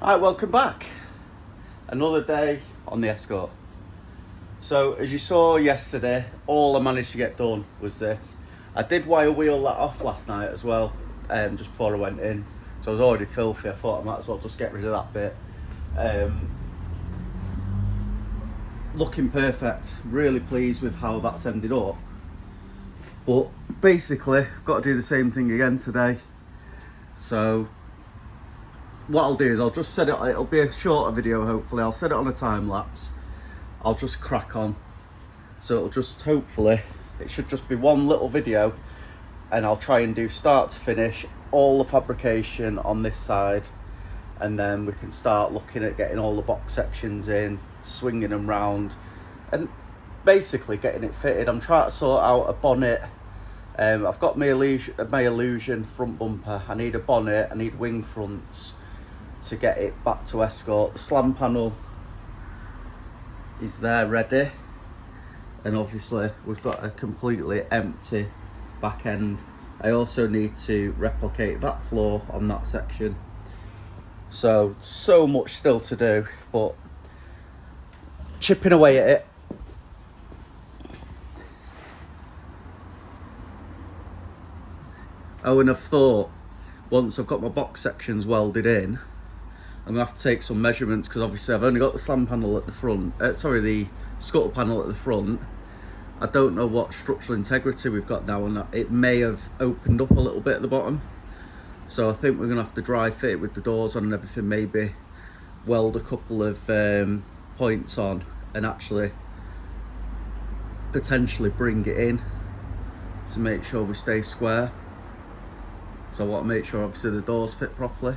Alright, welcome back. Another day on the Escort. So, as you saw yesterday, all I managed to get done was this. I did wire wheel that off last night as well, just before I went in. So I was already filthy, I thought I might as well just get rid of that bit. Looking perfect, really pleased with how that's ended up. But basically, I've got to do the same thing again today. So what I'll do is I'll just set it, it'll be a shorter video hopefully, I'll set it on a time lapse. I'll just crack on. So it'll just, hopefully, it should just be one little video and I'll try and do start to finish all the fabrication on this side, and then we can start looking at getting all the box sections in, swinging them round and basically getting it fitted. I'm trying to sort out a bonnet. I've got my Illusion front bumper. I need a bonnet, I need wing fronts to get it back to Escort. The slam panel is there ready, and obviously we've got a completely empty back end. I also need to replicate that floor on that section. So much still to do, but chipping away at it. Oh, and I've thought, once I've got my box sections welded in, I'm gonna have to take some measurements, because obviously I've only got the slam panel at the front, the scuttle panel at the front. I don't know what structural integrity we've got now, and it may have opened up a little bit at the bottom. So I think we're gonna have to dry fit it with the doors on and everything, maybe weld a couple of points on and actually potentially bring it in to make sure we stay square. So I want to make sure obviously the doors fit properly.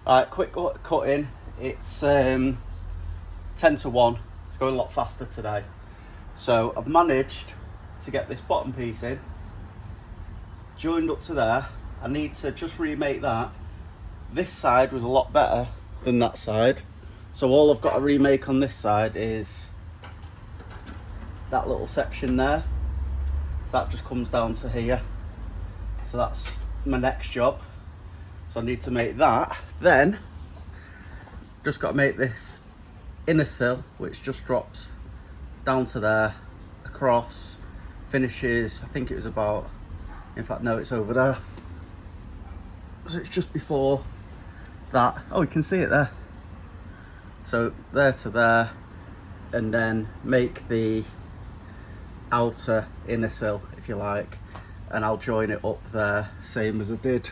Alright, quick cut in. It's 10 to 1. It's going a lot faster today. So I've managed to get this bottom piece in, joined up to there. I need to just remake that. This side was a lot better than that side. So all I've got to remake on this side is that little section there. So that just comes down to here. So that's my next job. So I need to make that. Then, just got to make this inner sill, which just drops down to there, across, finishes, I think it was about, in fact no, it's over there. So it's just before that. Oh, you can see it there. So there to there, and then make the outer inner sill, if you like, and I'll join it up there, same as I did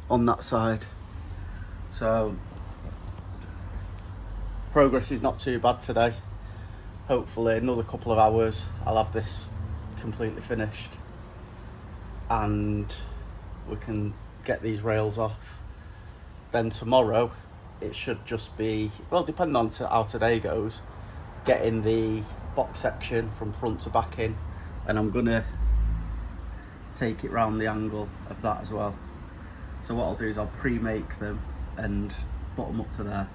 on that side. So progress is not too bad today. Hopefully another couple of hours I'll have this completely finished and we can get these rails off. Then tomorrow it should just be, well, depending on how today goes, getting the box section from front to back in, and I'm gonna take it round the angle of that as well. So what I'll do is I'll pre-make them and put them up to there.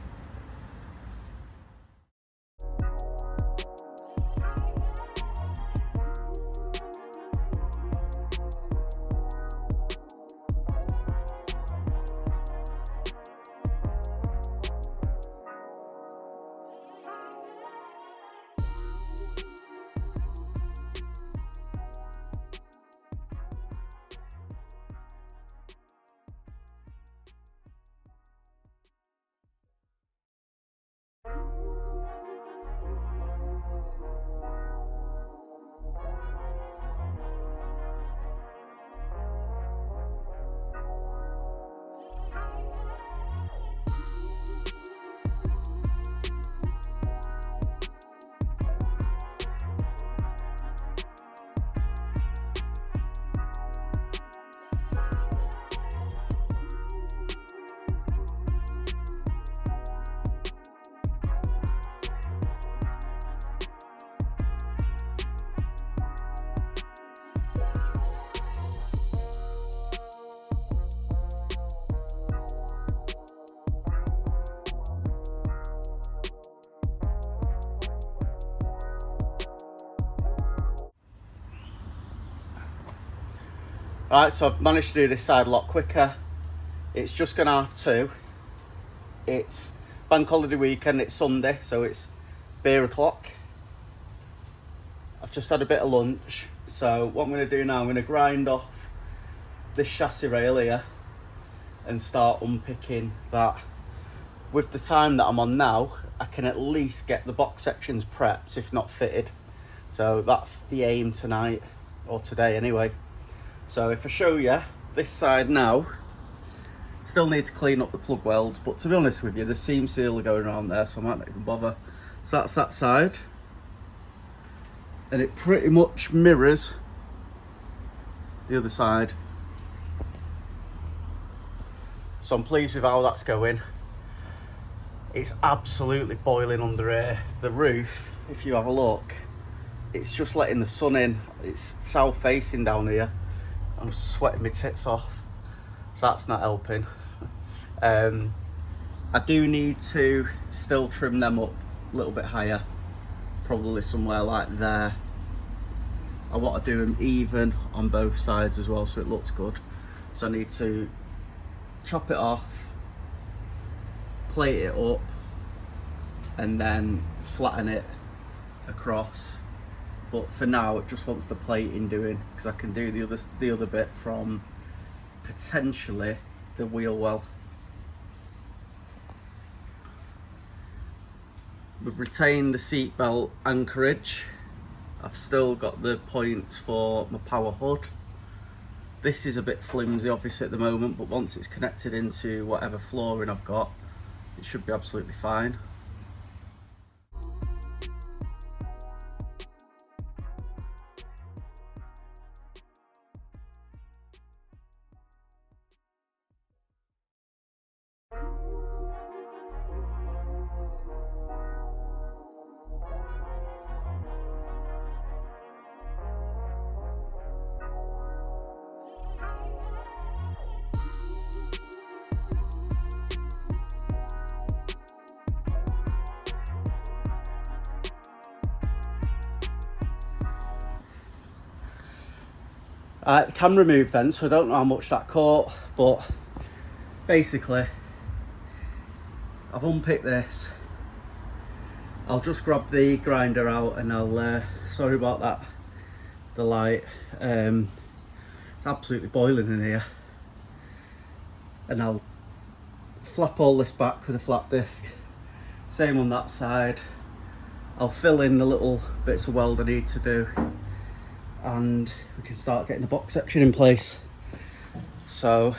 Right, so I've managed to do this side a lot quicker. It's just gone 2:30. It's bank holiday weekend, it's Sunday, so it's beer o'clock. I've just had a bit of lunch, so what I'm going to do now, I'm going to grind off this chassis rail here and start unpicking that. With the time that I'm on now, I can at least get the box sections prepped, if not fitted. So that's the aim tonight, or today anyway. So if I show you this side now, still need to clean up the plug welds, but to be honest with you, the seam seal are going around there, so I might not even bother. So that's that side, and it pretty much mirrors the other side. So I'm pleased with how that's going. It's absolutely boiling under here. The roof, if you have a look, it's just letting the sun in. It's south facing down here. I'm sweating my tits off, so that's not helping. I do need to still trim them up a little bit higher, probably somewhere like there. I want to do them even on both sides as well, so it looks good. So I need to chop it off, plate it up, and then flatten it across. But for now, it just wants the plating doing, because I can do the other bit from potentially the wheel well. We've retained the seat belt anchorage. I've still got the points for my power hood. This is a bit flimsy obviously at the moment, but once it's connected into whatever flooring I've got, it should be absolutely fine. The camera moved then, so I don't know how much that caught, but basically I've unpicked this. I'll just grab the grinder out and I'll sorry about that, the light. It's absolutely boiling in here, and I'll flap all this back with a flat disc, same on that side. I'll fill in the little bits of weld I need to do, and we can start getting the box section in place. So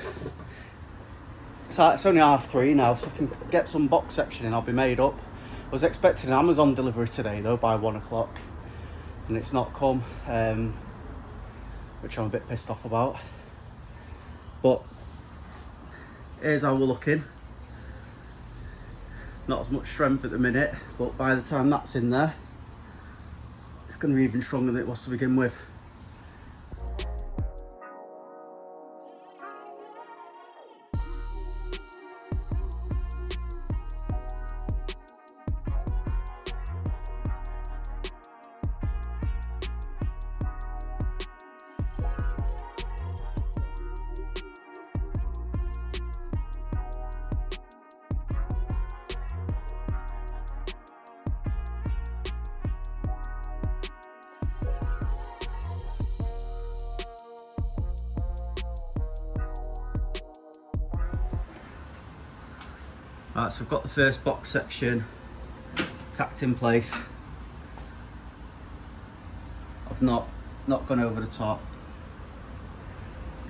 it's only 3:30 now, so I can get some box section in. I'll be made up. I was expecting an Amazon delivery today though by 1 o'clock, and it's not come, which I'm a bit pissed off about. But here's how we're looking. Not as much strength at the minute, but by the time that's in there, it's going to be even stronger than it was to begin with. Right, so I've got the first box section tacked in place. I've not gone over the top,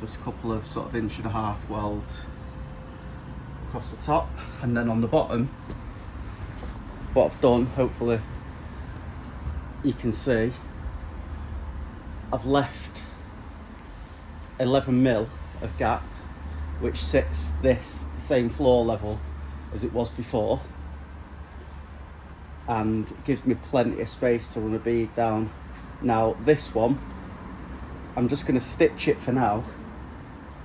just a couple of sort of 1.5 welds across the top, and then on the bottom what I've done, hopefully you can see, I've left 11mm of gap, which sits this the same floor level as it was before, and gives me plenty of space to run a bead down. Now this one, I'm just going to stitch it for now,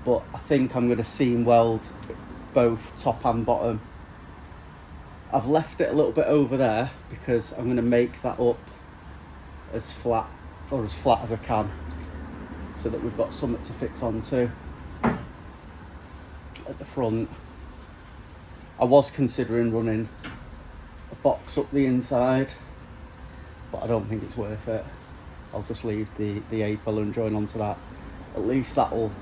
but I think I'm going to seam weld both top and bottom. I've left it a little bit over there because I'm going to make that up as flat as I can. so that we've got something to fix onto at the front. I was considering running a box up the inside, but I don't think it's worth it. I'll just leave the A-pillar join onto that. At least that'll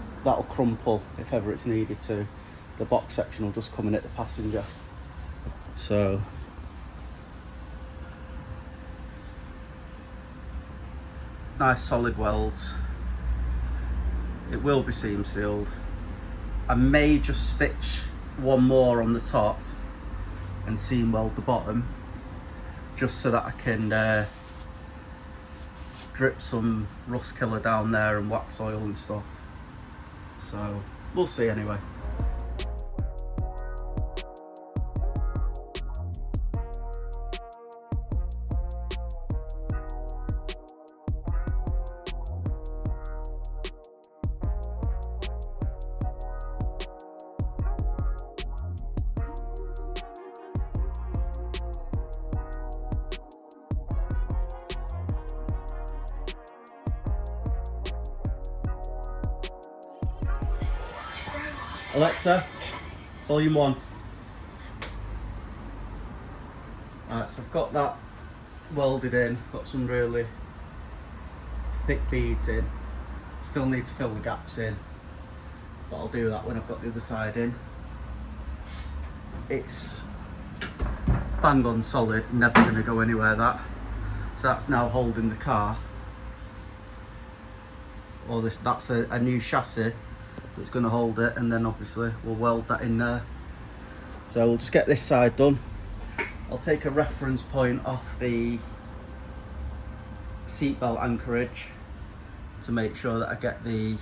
crumple if ever it's needed to. The box section will just come in at the passenger. So nice solid welds. It will be seam sealed. I may just stitch one more on the top and seam weld the bottom, just so that I can drip some rust killer down there and wax oil and stuff. So we'll see anyway. Alexa, volume 1. Alright, so I've got that welded in, got some really thick beads in. Still need to fill the gaps in, but I'll do that when I've got the other side in. It's bang on solid, never going to go anywhere, that. So that's now holding the car. Or that's a new chassis that's going to hold it, and then obviously we'll weld that in there. So we'll just get this side done. I'll take a reference point off the seatbelt anchorage to make sure that I get the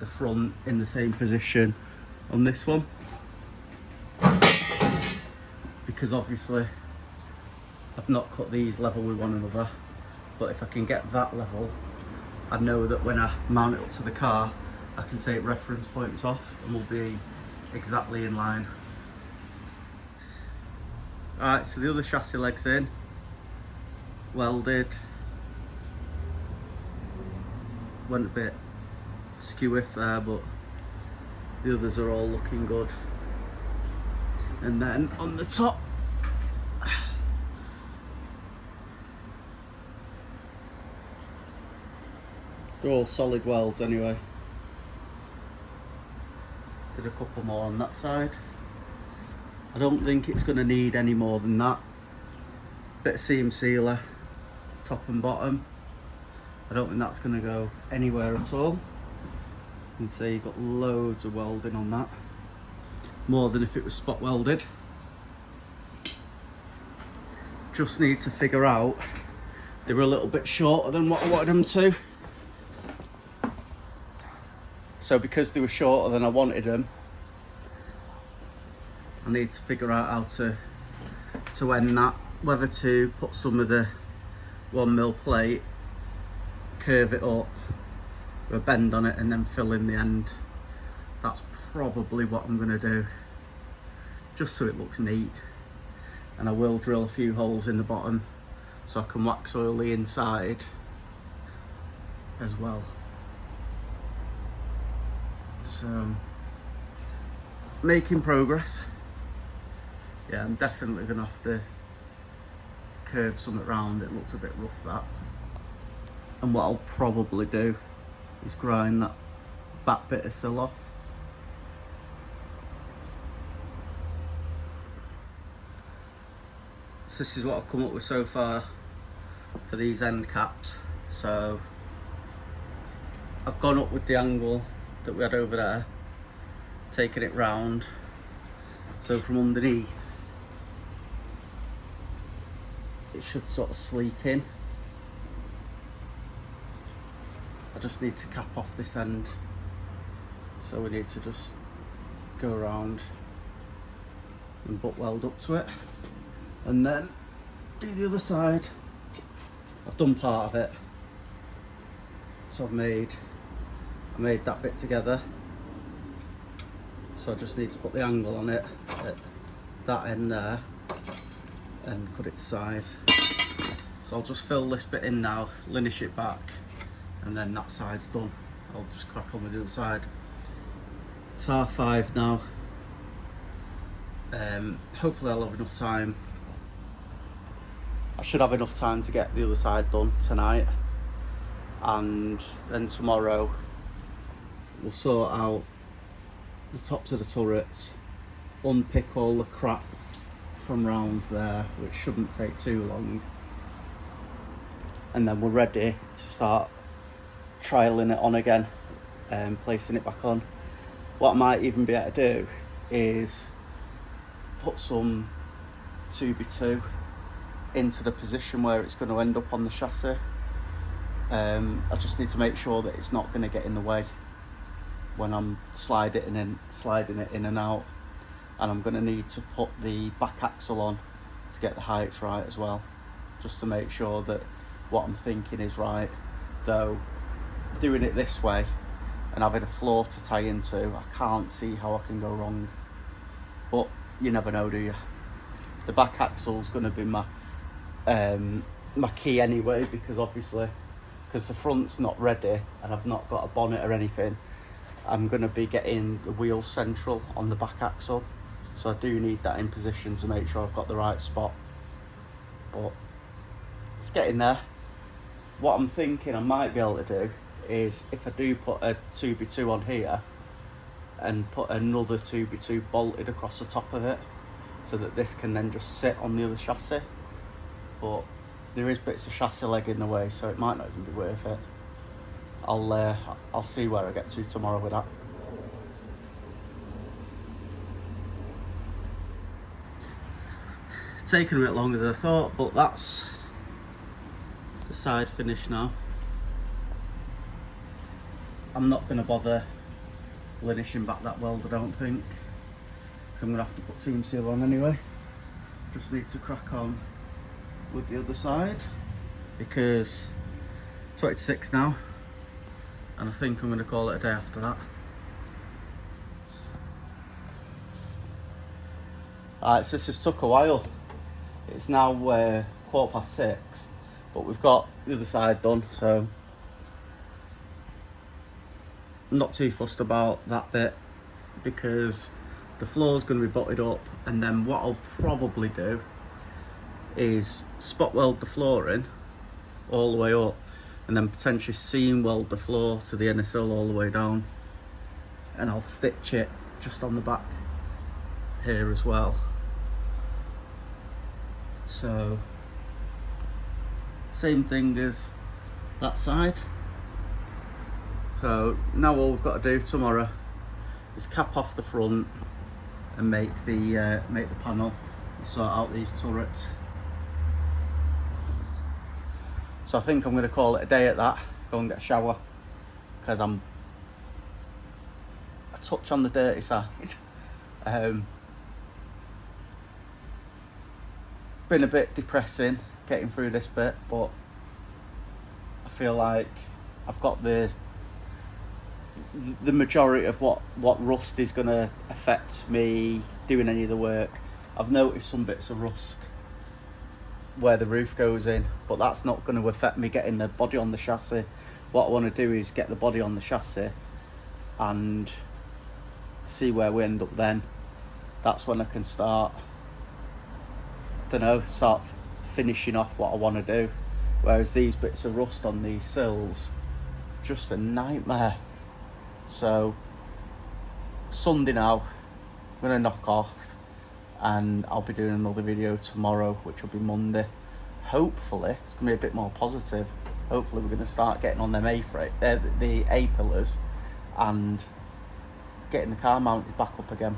front in the same position on this one, because obviously I've not cut these level with one another, but if I can get that level, I know that when I mount it up to the car, I can take reference points off and we'll be exactly in line. Alright, so the other chassis leg's in, welded. Went a bit skew-iff there, but the others are all looking good. And then on the top, they're all solid welds anyway. Did a couple more on that side. I don't think it's going to need any more than that. Bit of seam sealer, top and bottom. I don't think that's going to go anywhere at all. You can see you've got loads of welding on that. More than if it was spot welded. Just need to figure out, they were a little bit shorter than what I wanted them to. So because they were shorter than I wanted them, I need to figure out how to end that. Whether to put some of the 1mm plate, curve it up, with a bend on it, and then fill in the end. That's probably what I'm going to do, just so it looks neat. And I will drill a few holes in the bottom so I can wax oil the inside as well. So, making progress. Yeah, I'm definitely going to have to curve something around. It looks a bit rough, that. And what I'll probably do is grind that back bit of sill off. So this is what I've come up with so far for these end caps. So I've gone up with the angle that we had over there, taking it round, so from underneath it should sort of sleek in. I just need to cap off this end, so we need to just go around and butt weld up to it, and then do the other side. I've done part of it, so I made that bit together, so I just need to put the angle on it at that end there and cut it to size. So I'll just fill this bit in now, linish it back, and then that side's done. I'll just crack on with the other side. It's 5:30 now. Hopefully I'll have enough time. I should have enough time to get the other side done tonight, and then tomorrow we'll sort out the tops of the turrets, unpick all the crap from round there, which shouldn't take too long, and then we're ready to start trialing it on again and placing it back on. What I might even be able to do is put some 2x2 into the position where it's going to end up on the chassis. I just need to make sure that it's not going to get in the way when I'm sliding it in and out. And I'm going to need to put the back axle on to get the heights right as well, just to make sure that what I'm thinking is right. Though doing it this way and having a floor to tie into, I can't see how I can go wrong. But you never know, do you? The back axle's going to be my key anyway, because obviously, because the front's not ready and I've not got a bonnet or anything, I'm going to be getting the wheel central on the back axle, so I do need that in position to make sure I've got the right spot. But it's getting there. What I'm thinking I might be able to do is, if I do put a 2x2 on here and put another 2x2 bolted across the top of it, so that this can then just sit on the other chassis. But there is bits of chassis leg in the way, so it might not even be worth it. I'll see where I get to tomorrow with that. It's taken a bit longer than I thought, but that's the side finish now. I'm not going to bother linishing back that weld, I don't think, because I'm going to have to put seam seal on anyway. Just need to crack on with the other side, because 26 now, and I think I'm going to call it a day after that. Alright, so this has took a while. It's now 6:15, but we've got the other side done, so I'm not too fussed about that bit, because the floor's going to be butted up, and then what I'll probably do is spot weld the floor in all the way up, and then potentially seam weld the floor to the inner sill all the way down, and I'll stitch it just on the back here as well. So same thing as that side. So now all we've got to do tomorrow is cap off the front and make the panel and sort out these turrets. So I think I'm going to call it a day at that. Go and get a shower, because I'm a touch on the dirty side. Been a bit depressing getting through this bit, but I feel like I've got the majority of what rust is going to affect me doing any of the work. I've noticed some bits of rust where the roof goes in, but that's not going to affect me getting the body on the chassis. What I want to do is get the body on the chassis and see where we end up then. That's when I can start finishing off what I want to do. Whereas these bits of rust on these sills, just a nightmare. So Sunday now, I'm going to knock off, and I'll be doing another video tomorrow, which will be Monday. Hopefully it's going to be a bit more positive. Hopefully we're going to start getting on them the A pillars and getting the car mounted back up again.